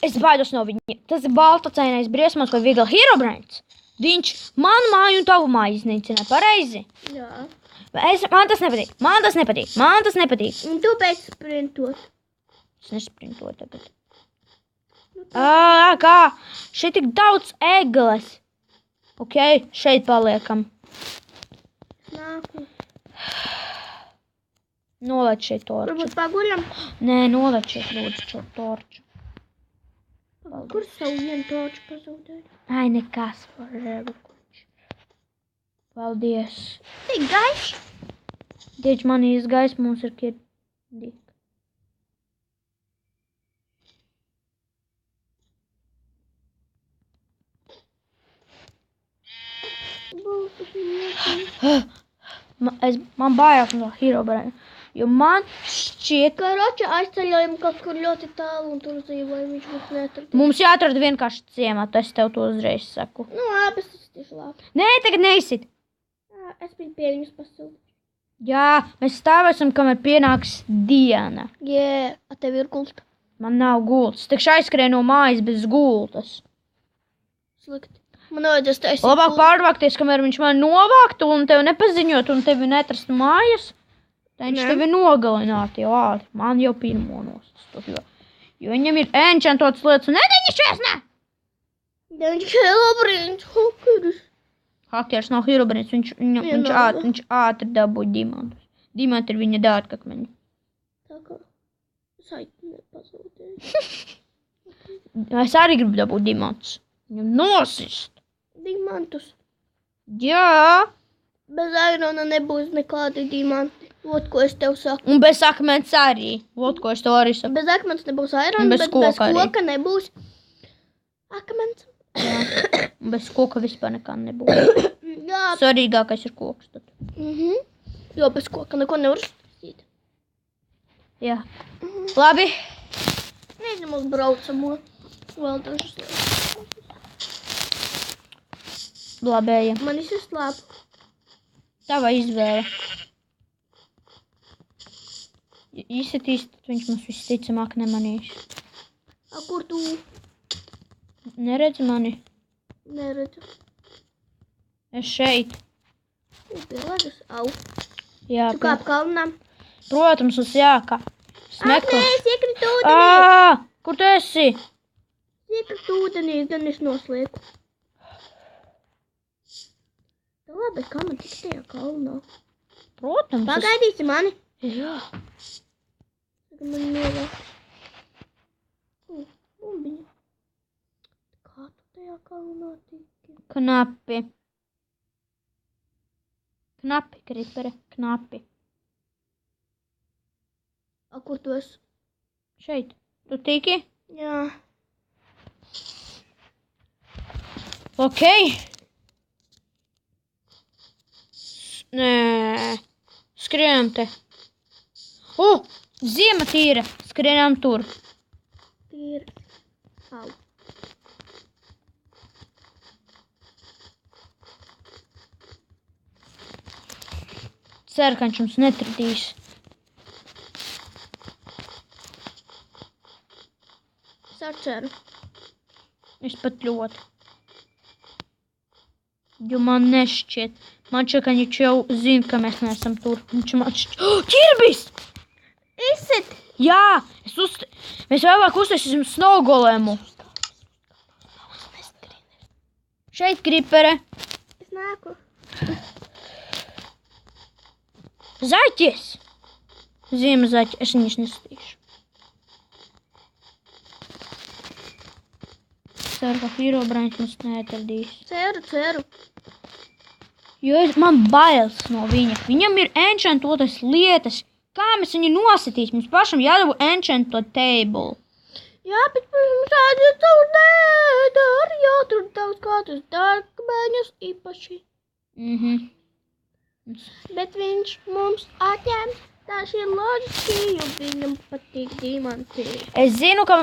Es baidos no viņa. Tas ir baltacainais briesmās vai viegli Herobrine. Viņš manu māju un tavu māju iznīcina. Pareizi? Jā. Man tas nepatīk. Man tas nepatīk. Un tu pēc sprintot. Es nesprintoju tagad. Kā? Šeit tik daudz egles. Ok, šeit paliekam. Nāku. Nolaic šeit torču. Varbūt paguļam? Nē, nolaic šeit lūdzu šo torču. Kur savu vienu torču pazaudēju? Ai, nekas. Paldies. Tik gaišs. Tieši man izgais, mums ir kirdīgi. Man baidās no Herobrine, jo man šķiet, Karoči aizceļojam kaut kur ļoti tālu un tur dzīvoja, viņš mums netradīs. mums jāatrod vienkārši ciematu, es tev to uzreiz saku. Nu, labi, es tieši labi. Nē, tagad neizsit. Es biju pie viņus pasildu. Jā, mēs stāvēsim, kamēr pienāks diena. Jē, tev ir gulta. Man nav gultas, tikšu aizskrēju no mājas bez gultas. Slikti. Man vajadzēs taisīt. Labāk pārvākties, kamēr viņš man novāktu un tevi nepaziņot un tevi netrastu mājas. Tā viņš tevi nogalinātu jau ātri. Man jau pirmo nostastot, jo viņam ir enchantotas lietas un nedeņišķies, ne? Viņš ir Herobrine, hakeris. Hakeris nav Herobrine, viņš ātri dabūja dimantus. Dimanti ir viņa dārgakmeņi. Tā kā saiti nepazaudēju. Es arī gribu dabūt dimantus. Viņam nosist. Dimantus. Jā. Bez Airona nebūs nekādi dimanti. Ot, ko es tev saku. Un bez akmens arī. Ot, ko es tev arī saku. Bez akmens nebūs Airona, Un bez bet koka bez arī. koka nebūs akmens. Un bez koka vispār nekā nebūs. Jā. Svarīgākais ir koks tad. Jo bez koka neko nevar stāstīt. Jā. Labi. Nezinu, mums braucamo. Vēl dažas lietas. Labējam. Man ir slāp. Tava izvēle. Izsitīs, tad viņš mums visticamāk nemanīs. Kur tu? Neredzi mani? Neredzu. Es šeit. Pielādas. Au. Jā, Tu kāp kalnām? protams, uz jākā. Smekla. Es iekritu ūdenī. Kur tu esi? Iekritu ūdenī, gan es noslieku. Tā labi, kā man tik tajā kalnā? Protams. Pagaidīsi mani. Jā. Tagad man novāk. Bumbiņa. Kā tu tajā kalnā tiki? Knapi. Knapi, Kripere, knapi. Kur tu esi? Šeit. Tu tiki? Jā. Ok. Nē. Skrienam te. Ziema tīra. Skrienam tur. Tīri. Au. Ceru, ka viņš mums netradīs. Es atceru. Es pat ļoti. Jo man nešķiet. Man šķiet, ka viņš jau zina, ka mēs neesam tur. Viņš man šķiet. Ķirbis! Izsit! Jā! Mēs vēlāk uztaisīsim snowgolemu. Šeit, Kripere. Es nāku. Zaķis! Ziema zaķi. Es viņus nestīšu. Ceru, ka Herobrine mums neatradīs. Ceru. Jo man bailes no viņa. Viņam ir enchantotas lietas. Kā mēs viņu nositīs? Mums pašam jādabū enchantot table. Jā, bet mums tādi tavu nedara. Jāatrod tavs kādus dārgakmeņus īpaši. Bet viņš mums atņēma. Tā ir loģiski, jo viņam patīk diamanti. Es zinu, ka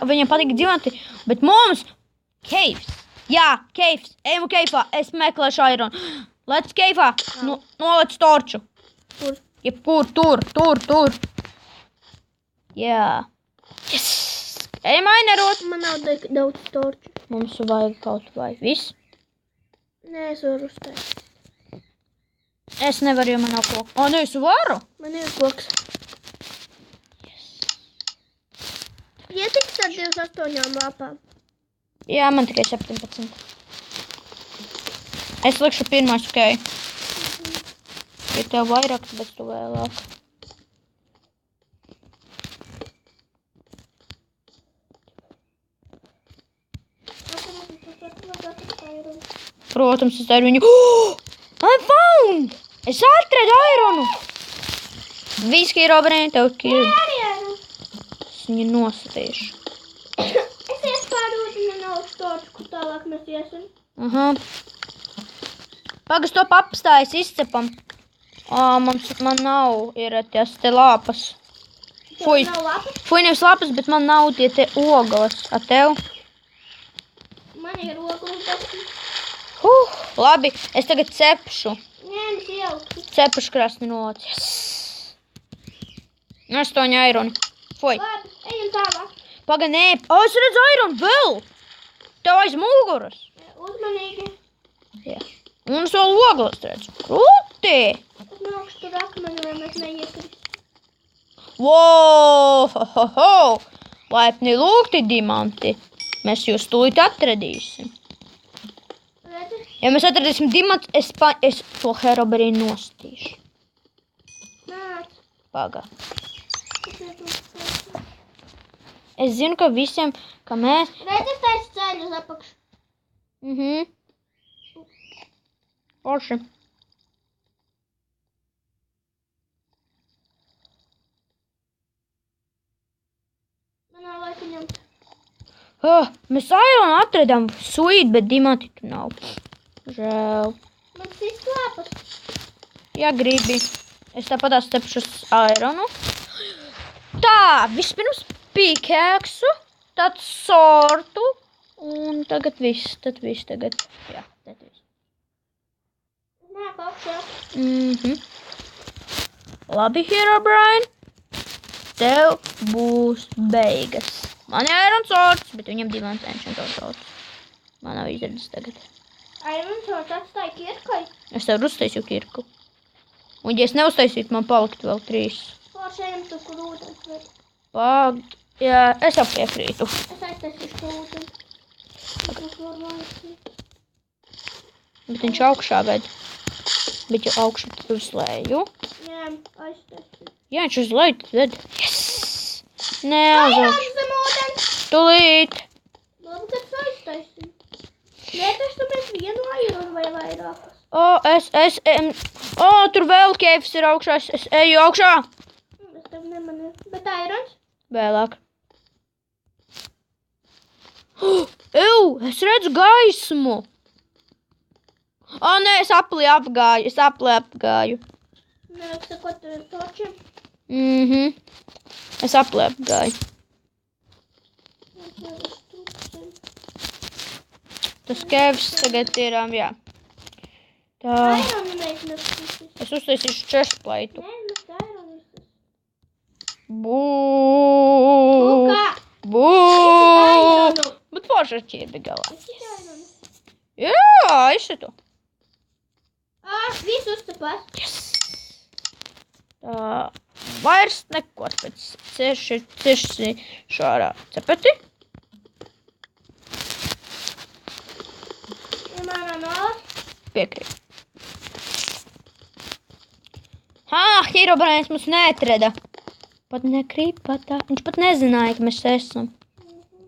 viņam patīk diamanti, bet mums caves. Jā, caves. Ejam cave'ā. Es meklēšu Aironu. Lec cave'ā. Nolec torču. Kur? Jebkur, tur. Jā. Yes. Ej, mainerot. Man nav daudz torču. Mums vajag kaut vai. Viss? Nē, es varu uztaisīt. Es nevaru, jo man nav koku. O, nu es varu. Man ir koks. Ietiks ar 28 lapām. Jā, man tikai 17. Es likšu pirmais, ok. Ja tev vairāk, tad es tu vēlāk. Protams, es daru viņu. Oh! I found! Es atradu aironu! Viss Herobrine, tev ir. Es viņu nosatīšu. Es iespārūdu, man nav torču, kur tālāk mēs iesim. Aha. Pagas to papstājas izcepam. Man nav, ir tās te lāpas. Fuj. Nav lapas? Fuj, nevis lāpas, bet man nav tie te ogalas. A tev? Man ir oglas. Labi, es tagad cepšu. Nē, es ieliktu. Cepšu krasni nolac. Yes. 8 aironi. Fuj. Labi, ejam tālāk. Paga, nē. O, es redzu aironu vēl. Tev aiz muguras. Uzmanīgi. Jā. Un es vēl oglas redzu. Krūti. Es nākšu tur akmeni, lai mēs neiekrist. Wow, ho, ho, ho. Laipni lūgti, dimanti. Mēs jūs tūlīt atradīsim. Redzi? Ja mēs atradīsim dimantus, es to Herobrine nostīšu. Nāc. Paga. Es redzu. Es zinu, ka visiem, ka mēs... Redzi, taisa ceļu uz apakšu. Forši. Man nav laika ņemt. Mēs aironu atradām sweet, bet dimanti tu nav. Žēl. Man šis lapas. Ja gribi. Es tāpatās cepšu aironu. Tā, vispirms pīkēksu, tad sortu, un tagad viss, tad viss tagad. Jā, tad viss. Nāk augšā. Labi, Herobrine. Tev būs beigas. Man ir sorts, bet viņam divi cenšana to sorts. Man nav izredzes tagad. Iron Sword atstāja kirkai. Es tev uztaisīju kirku. Un ja es neuztaisītu, man palikt vēl 3. Foršējam tu, kur ūdens ved. Jā, es jau piekrītu. Es aiztaisīšu to ūdeni. Tas var laicīt. Bet viņš augšā ved. Bet jau augšā tad uz leju. Jā, aiztaisīšu. Jā, viņš uz leju tad ved. Yes! Nē, Irons zem ūdens. Tulīt. Labi, tad aiztaisīju. Lietašu tu mēs vienu ironu vai vairākas. Tur vēl keifs ir augšā. Es eju augšā. Es tev nemanu. Bet irons? Vēlāk. Es redzu gaismu. Nē, es aplī apgāju. Nē, ko tu ir torčiem? Es aplī apgāju. Tas keifs tagad ir, jā. Tā. Ironi mēs nesīsim. Es uztaisīšu chestplate. Nē, mēs ironi nesīsim. Bū. Bū. Bet forši ar ķirbi galā. Es ir ironi. Jā, izšatu. Viss uzcepās. Yes. Tā. Vairs neko pēc ceši šārā cepeti. Ir manā nolās. Piekrīt. Herobrine mums neatrada. Pat nekrīt patā. Viņš pat nezināja, ka mēs esam.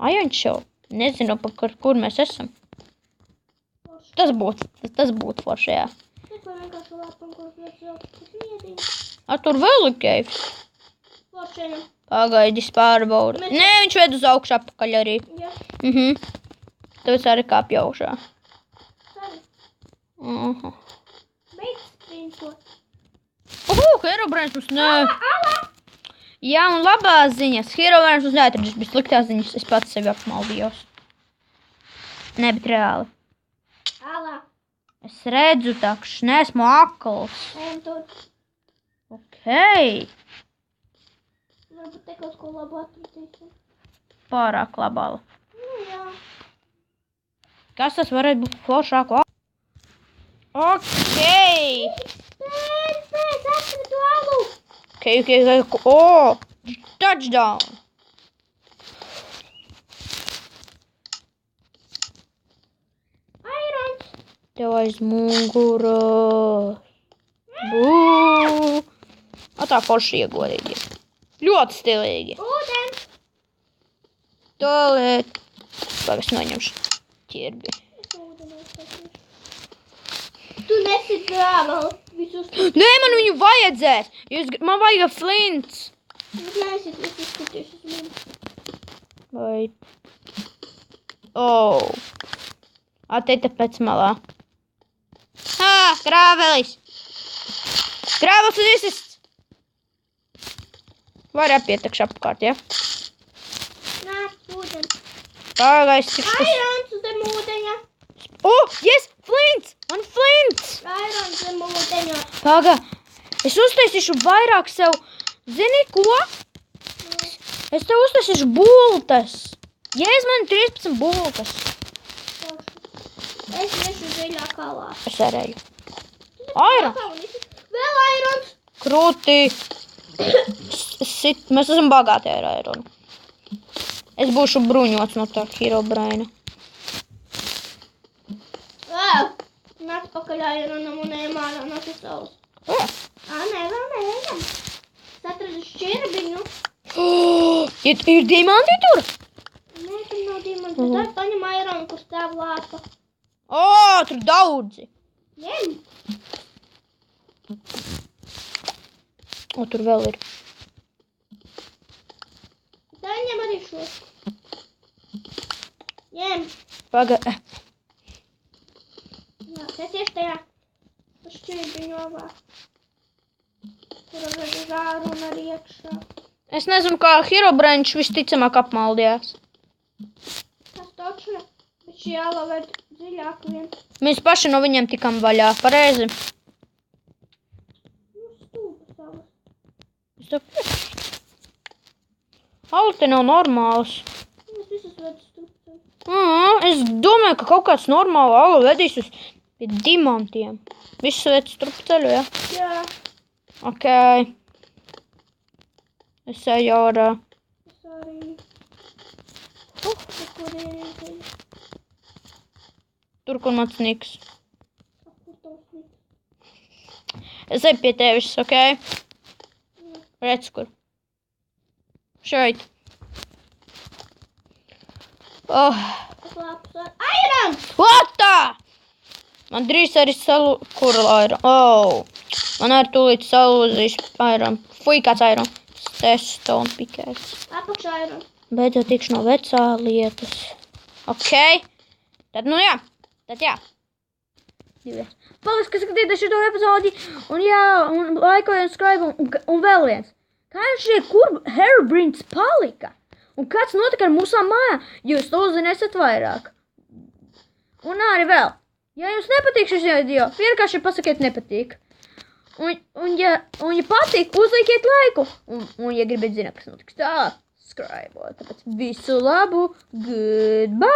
Viņš jau nezina, kur mēs esam. Tas būtu forši, jā. Es man vienkārši lapam, ko es vēl mierīgi. Tur vēl ir keifs. Foršējam. Pagaidis pārbaudu. Nē, viņš ved uz augšu apakaļ arī. Jā. Tāpēc arī kāpj augšā. Sari. Beidz screenshot. Herobrine mums Jā, un labās ziņas. Herobrine mums neatradīs, bet sliktās ziņas es pats sevi apmaldījos. Ne, bet reāli. Alā. Es redzu takš, neesmu akls. Ejam tur. Okei. Varbūt te kaut ko labu atradīsim. pārāk labala. Jā. Kas tas varētu būt foršāk? Okei! Pēc, atradu alu! Okay. Oh! Touchdown! Airons! Tev aiz muguras. Bū! Tā forši iegodīgi. Ļoti stilīgi. Ūdens! Tolēt. Pagas noņemšu ķirbi. Tu nesi grāvali visus. Nē, man viņu vajadzēs. Man vajag flints. Nesi visus skaties uz mani. Vai... Oh. Te pēc malā. Grāvelis. Grāvelis un izsists. Var apietekšu apkārt, ja? Nāc, ūdens. Pagais, cik tas... Airons zem ūdeņa. Yes, flints! Man flints! Airons zem ūdeņa. Paga, es uztaisīšu vairāk sev... Zini, ko? Es tev uztaisīšu bultas. Jēs man 13 bultas. Es iešu ziļā kalā. Es arēju. Airons. Vēl airons. Krūti. Mēs esam bagāti ar aironu. Es būšu bruņots no tā Herobrina. Nāc pakaļ aironam un ejam ārā no tas savas. Nē, vēl neejam. Es atradu šķirbiņu. Ir diamanti tur? Nē, tur nav diamanti. Tad paņem aironu, kur stāv lāpa. Tur daudzi. Ņem. Tur vēl ir. Tā ņem arī šo. Ņem. Paga. Jā, es iešu tajā šķirbiņu ovā. Tur vēl ir āru un arī iekšā. Es nezinu, kā Herobrīns visticamāk apmaldījās. Tas toču ne. Bet šī ala vēl dziļāk vien. Mēs paši no viņiem tikam vaļā. Pareizi. Stūpa savas. Es tev piekrītu. Alu te nav normāls. Es visas vedu stūpa. Es domāju, ka kaut kāds normāli alu vedīs uz pie dimantiem. Viss veids strupceļu, ja? Jā. Ok. Es eju ārā. Es arī. Kur ir ziļa? Tur, kur mans niks. Kur tavs niks? Es eju pie tevis, ok? Redz, kur. Šeit. Es labs ar... Airons! What the? Man drīz arī kur airon. Man arī tūlīt salūzīs airon. Fui, kāds airon. Stone pikēts. Apakšā airons. Beidzot tikšu no vecā lietas. Ok. Tad nu jā. Tad jā. Paldies, ka skatījāties šo epizodi. Un jā, un laikojiet un skraibu. Un vēl viens. Kā viņš šeit, kur Herobrīns palika? Un kāds notika ar mūsām mājām? Jūs to uzzināsiet vairāk. Un arī vēl. Ja jums nepatīk šis video, vienkārši pasakiet nepatīk. Un ja patīk, uzlikiet laiku. Un ja gribat zināt, kas notiks tālāk, skraibot. Tāpēc visu labu. Goodbye!